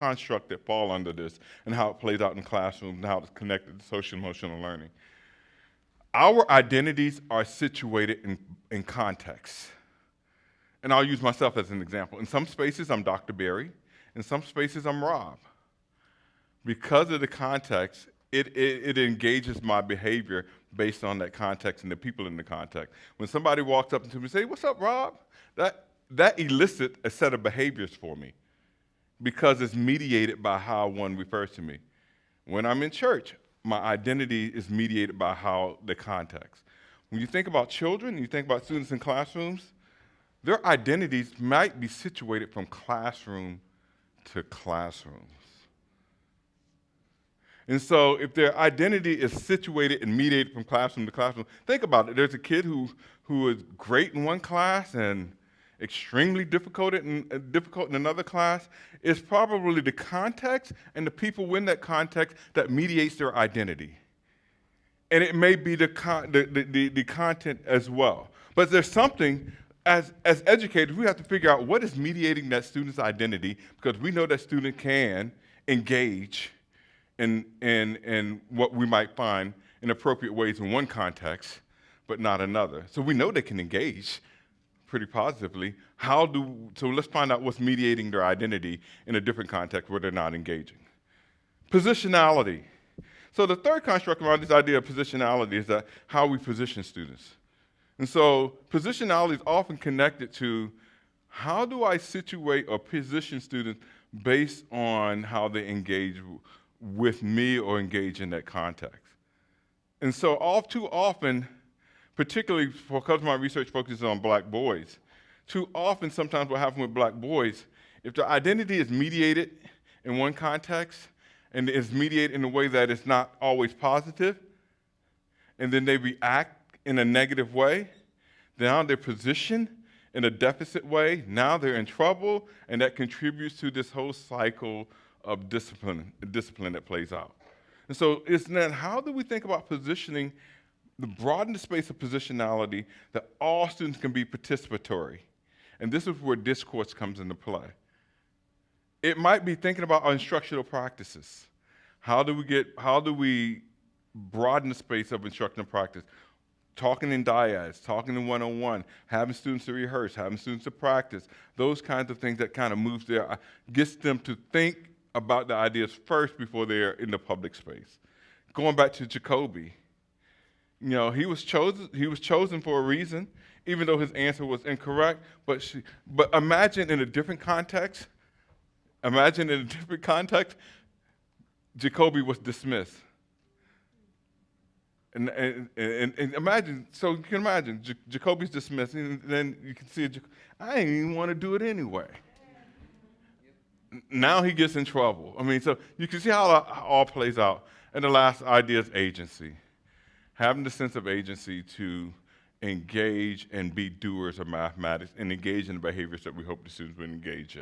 construct that fall under this and how it plays out in classrooms and how it's connected to social emotional learning. Our identities are situated in context. And I'll use myself as an example. In some spaces, I'm Dr. Berry. In some spaces, I'm Rob. Because of the context, it engages my behavior based on that context and the people in the context. When somebody walks up to me and says, "What's up, Rob?" That elicits a set of behaviors for me because it's mediated by how one refers to me. When I'm in church, my identity is mediated by how the context. When you think about children, you think about students in classrooms, their identities might be situated from classroom to classrooms. And so if their identity is situated and mediated from classroom to classroom, think about it. There's a kid who is great in one class and extremely difficult in another class. It's probably the context and the people in that context that mediates their identity. And it may be the content as well. But there's something, as educators, we have to figure out what is mediating that student's identity, because we know that student can engage in what we might find in appropriate ways in one context, but not another. So we know they can engage pretty positively. So let's find out what's mediating their identity in a different context where they're not engaging. Positionality. So the third construct around this idea of positionality is that how we position students. And so positionality is often connected to how do I situate or position students based on how they engage with me or engage in that context. And so all too often, particularly because my research focuses on black boys, too often sometimes what happens with black boys, if their identity is mediated in one context and is mediated in a way that is not always positive, and then they react in a negative way, now they're positioned in a deficit way, now they're in trouble, and that contributes to this whole cycle of discipline that plays out. And so it's then how do we think about positioning, broaden the space of positionality that all students can be participatory? And this is where discourse comes into play. It might be thinking about our instructional practices. How do we broaden the space of instructional practice? Talking in dyads, talking in one-on-one, having students to rehearse, having students to practice, those kinds of things that kind of moves gets them to think about the ideas first before they're in the public space. Going back to Jacoby, he was chosen for a reason, even though his answer was incorrect. But imagine in a different context. Jacoby was dismissed. And imagine, so you can imagine, Jacoby's dismissed, and then you can see, I didn't even want to do it anyway. Now he gets in trouble. So you can see how it all plays out. And the last idea is agency. Having the sense of agency to engage and be doers of mathematics and engage in the behaviors that we hope the students will engage in.